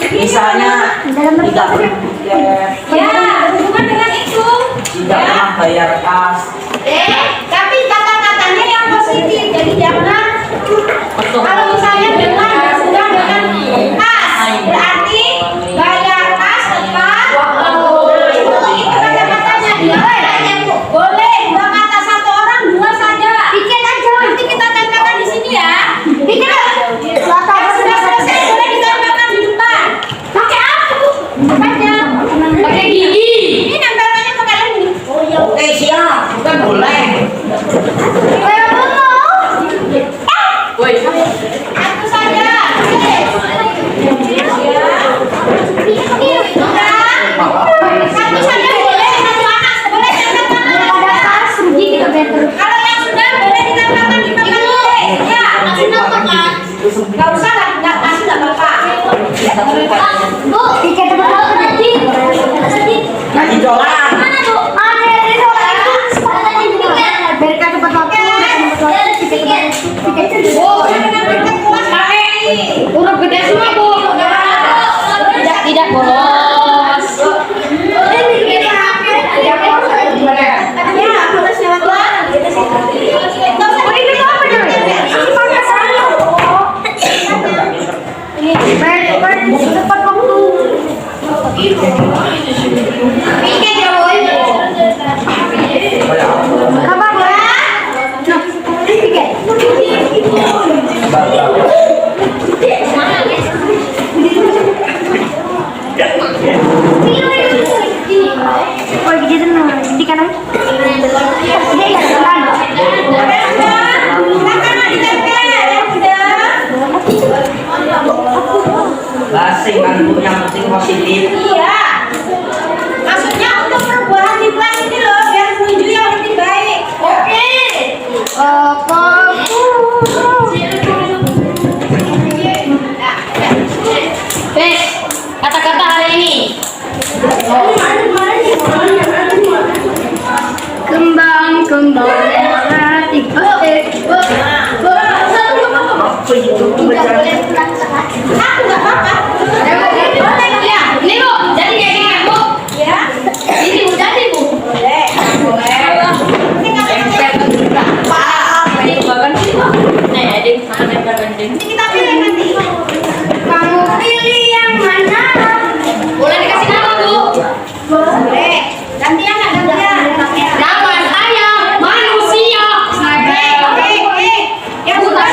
Misalnya tidak Ya, berhubungan dengan itu. tidak pernah bayar kas. Tapi kata-katanya yang positif. Jadi jangan kalau misalnya dengan sudah dengan kas, berarti bayar kas tepat. Itu kata-katanya dia. Boleh dua kata satu orang dua saja. Bikin aja. Nanti kita tempelkan di sini ya. Bikin. Kalau sudah selesai boleh ditempelkan di depan. Pakai apa Bu? Pakai gigi. Ini nempelkannya pakai lem. Oh iya. Oke siap, bukan boleh. Satu saja. Satu saja boleh, satu anak boleh tempelkan. Kalau yang sudah boleh ditempelkan di papan boleh. Ya, masih nonton kan? Gak usah, nggak kasih nggak apa-apa. Bu, tiket berapa nanti? Ngaji dolar. Mana Bu? Ada di sekolah itu. Sekolah di tiket. Berikan tempat waktu. Tiket. Bu, dengan tiket kelas kami. Huruf gede semua Bu. Tidak bolos. Cepat waktu. Tiket ya boy. Kabar ya? Tiket. Oh, gitu nah. Di kanan. Basing kan Bu, yang penting positif. Iya. Maksudnya untuk perubahan di kelas ini loh, biar menuju yang lebih baik. Oke. Kata-kata hari ini. Kembang melati petik. Apa itu pembacaan? Aku nggak apa-apa. Ya, ini Bu, jadi kayak gini Bu. Ya. Ini Bu, jadi Bu. Boleh. Ini kata-kata. Ini kita pilih nanti. Kamu pilih yang mana? Boleh dikasih nama Bu. Boleh. Gantian nggak gantian? Nama saya manusia. Oke. Yang sudah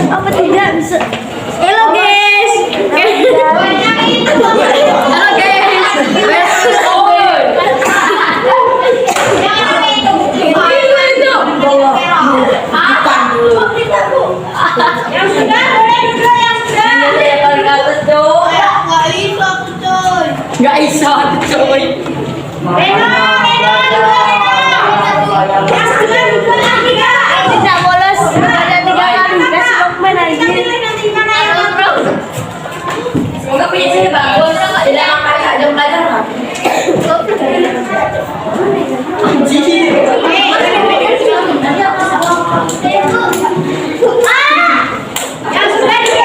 Apa tidak bisa? Halo guys. Halo guys. Tidak bolos. Ada 3 kali. Kasih Lokman lagi. Semoga punya sini bagus. Tidak makan jam belajar nggak? Yang sudah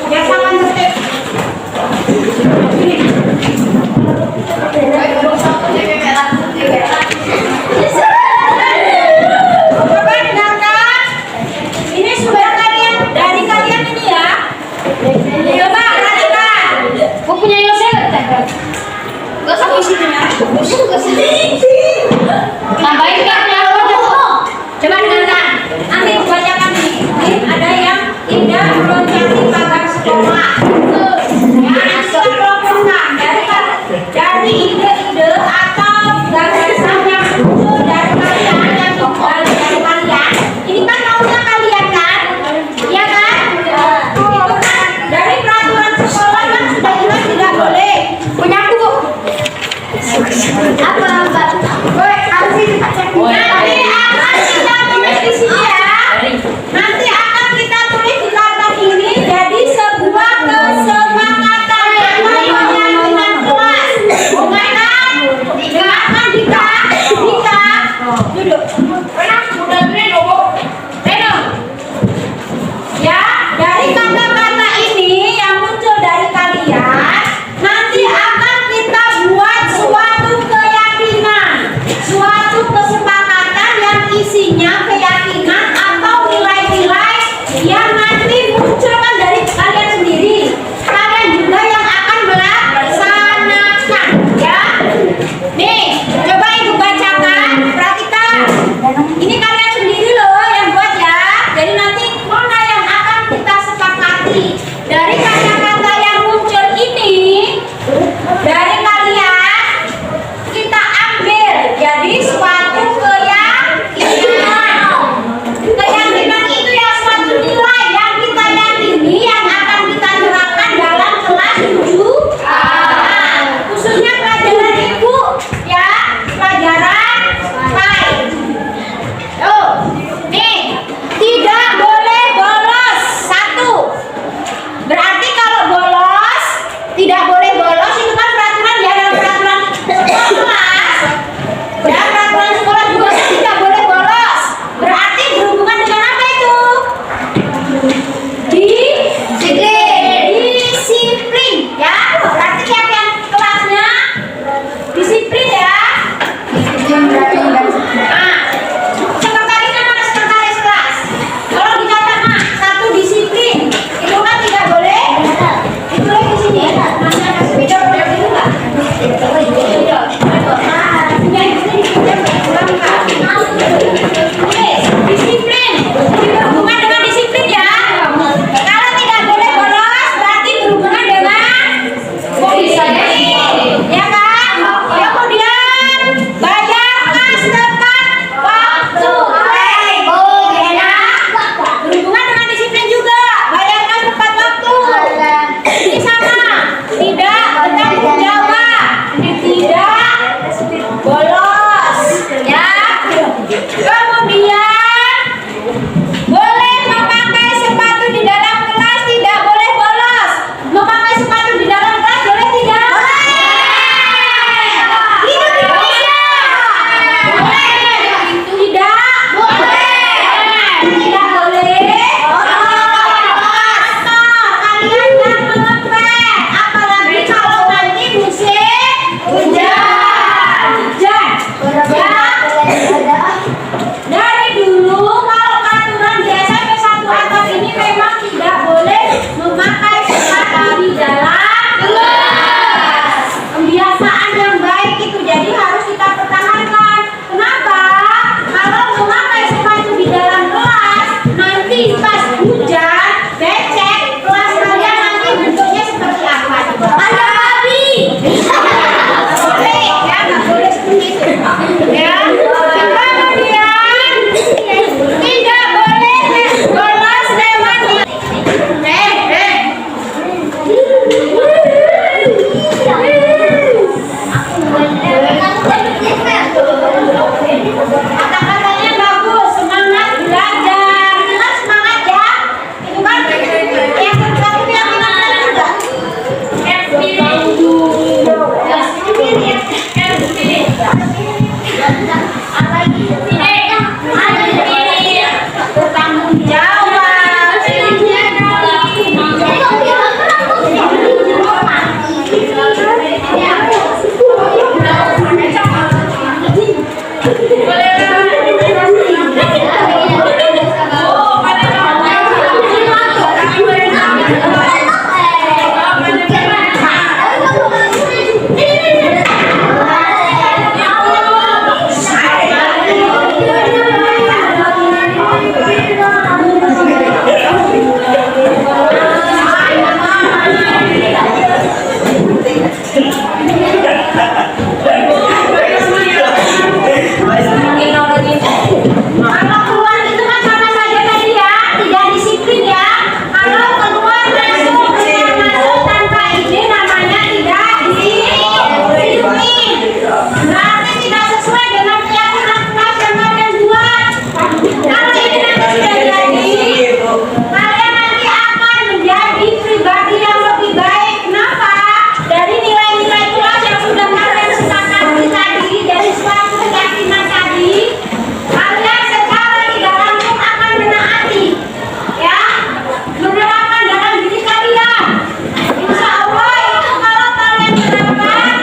Yang sangat bolos itu kan peraturan ya, dalam peraturan kelas. Ya, peraturan sekolah juga tidak boleh bolos. Berarti berhubungan dengan apa itu? Disiplin ya. Berarti siapa yang kelasnya disiplin ya. Nah, sekretarisnya mana sekretaris kelas? Kalau dicatat mah satu disiplin itu kan tidak boleh. Itu di sini ya. Masih ada sepeda boleh itu nggak? Disiplin berhubungan dengan disiplin ya. Kalau tidak boleh bolos berarti berhubungan dengan disiplin ya kan. Kemudian bayar kelas tepat waktu. Berhubungan dengan disiplin juga. Bayar kelas tepat waktu. Ini sama. Tidak bertanggung jawab. Tidak bolos ya. Kemudian boleh memakai sepatu di dalam kelas, tidak boleh bolos. Memakai sepatu di dalam kelas boleh tidak? Hidup Indonesia. Boleh. Tidak? Boleh. Tidak boleh. Kalian jangan mengepek, apalagi kalau nanti musim hujan. Dari dulu kalau peraturan di SMP 1 atas ini memang tidak boleh memakai sepatu di dalam kelas. Kebiasaan yang baik itu jadi harus kita pertahankan. Kenapa? Kalau memakai sepatu di dalam kelas nanti pas hujan becek, kelas kalian nanti bentuknya seperti apa? Ada babi. Boleh ya, nggak boleh seperti itu ya. Kemudian tidak boleh bolos lewat kata-katanya bagus, semangat belajar. Dengan semangat ya. Itu kan yang satu yang mana juga? Bertanggung jawab. Kalau keluar itu kan sama saja tadi ya, tidak disiplin ya. Kalau keluar masuk tanpa izin namanya tidak disiplin. Berarti tidak sesuai dengan keyakinan kelas yang kalian buat. Kalau ini nanti sudah jadi, kalian nanti akan menjadi pribadi yang lebih baik. Kenapa? Dari nilai-nilai kelas yang sudah kalian sepakati tadi, dari suatu keyakinan tadi, kalian secara tidak langsung akan menaati, ya, menerapkan dalam diri kalian. Insya Allah itu kalau kalian menerapkan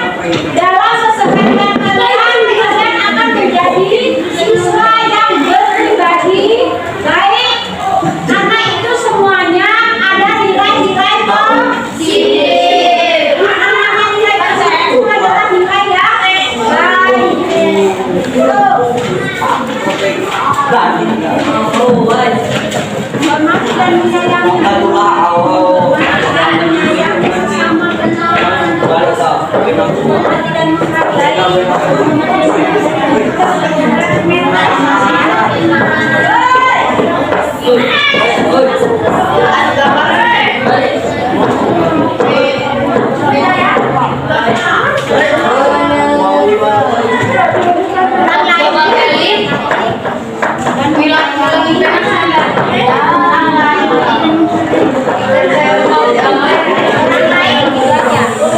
dalam keseharian kalian akan menjadi siswa yang berpribadi baik. Karena itu semuanya ada nilai-nilai positif. Karena namanya nilai positif itu adalah nilai yang baik. Hormati dan menyayangi. Sama kenal. Hormati dan menghargai.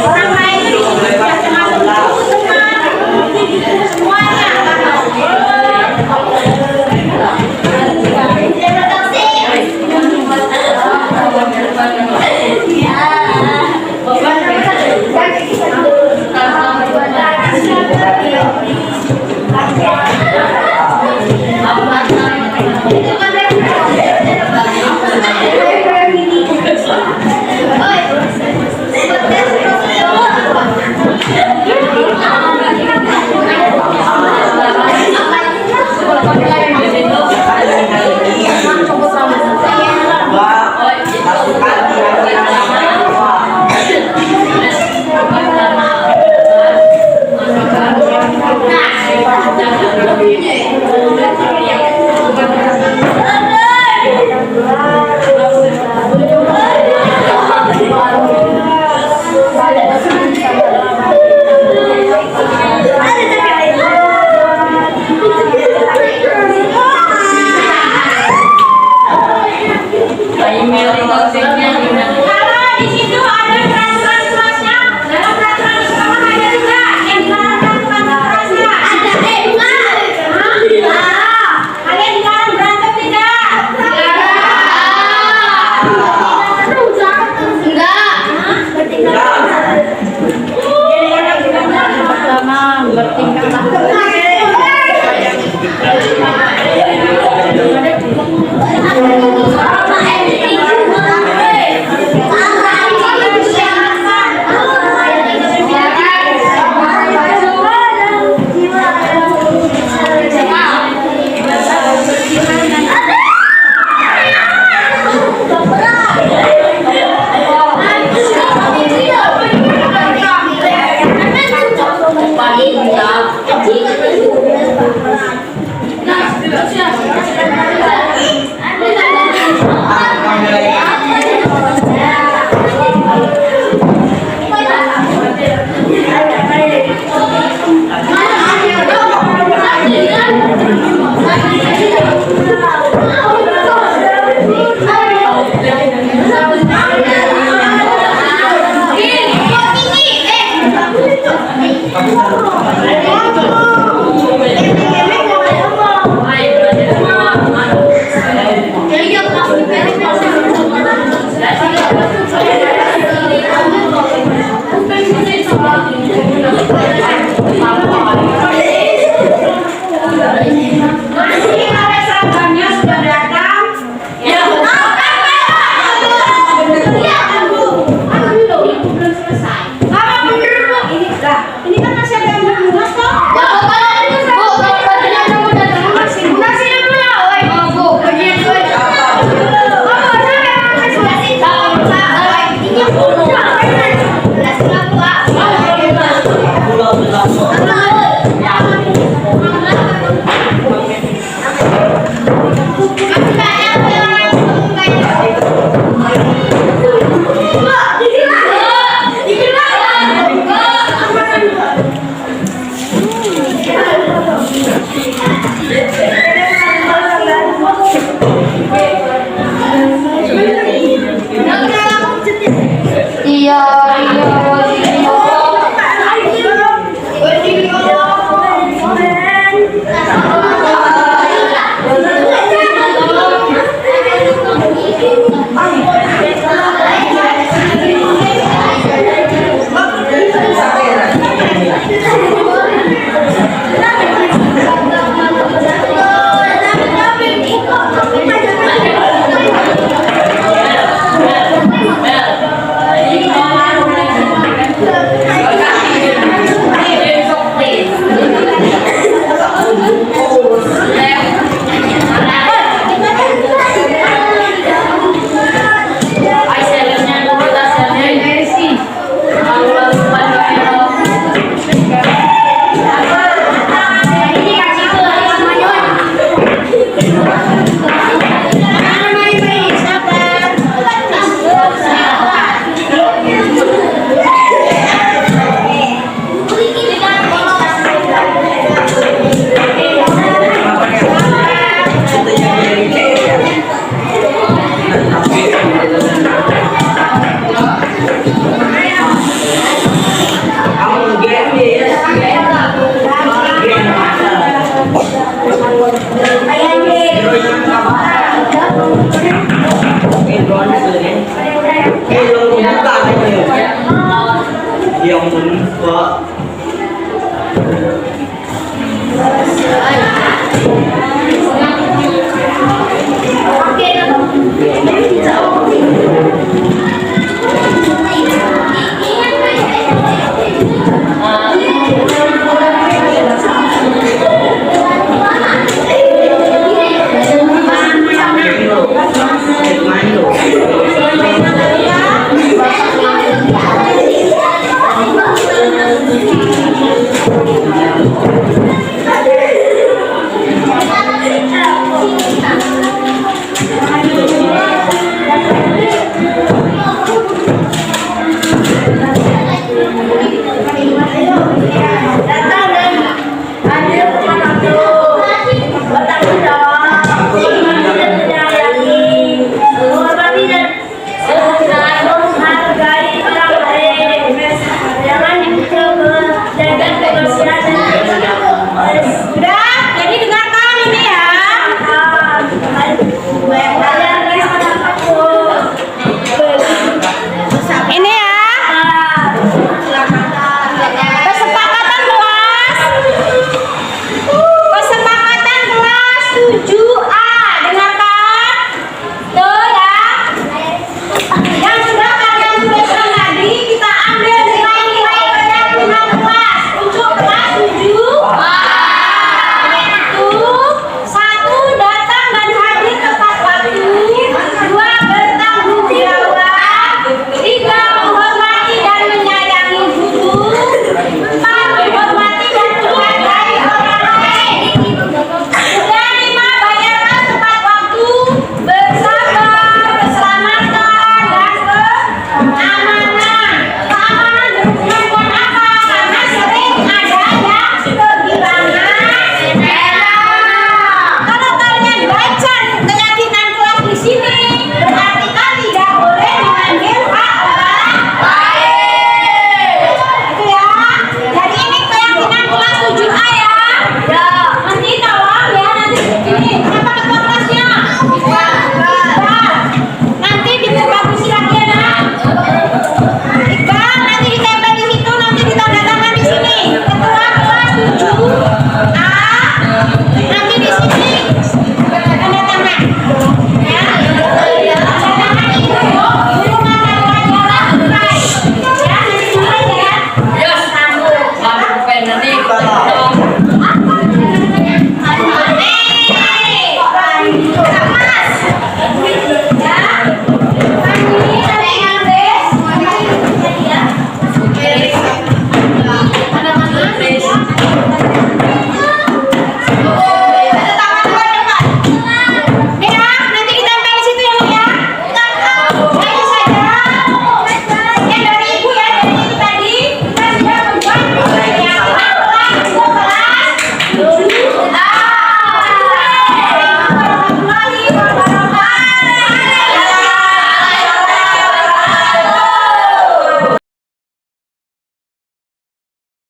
Orang Ini kan masih ada yang belum lunas kok. Ya, Bu, bajunya udah lunas. Lunasin dulu ya, woi. Oh, Bu, bajunya dulu. Iya. Yang menimpa A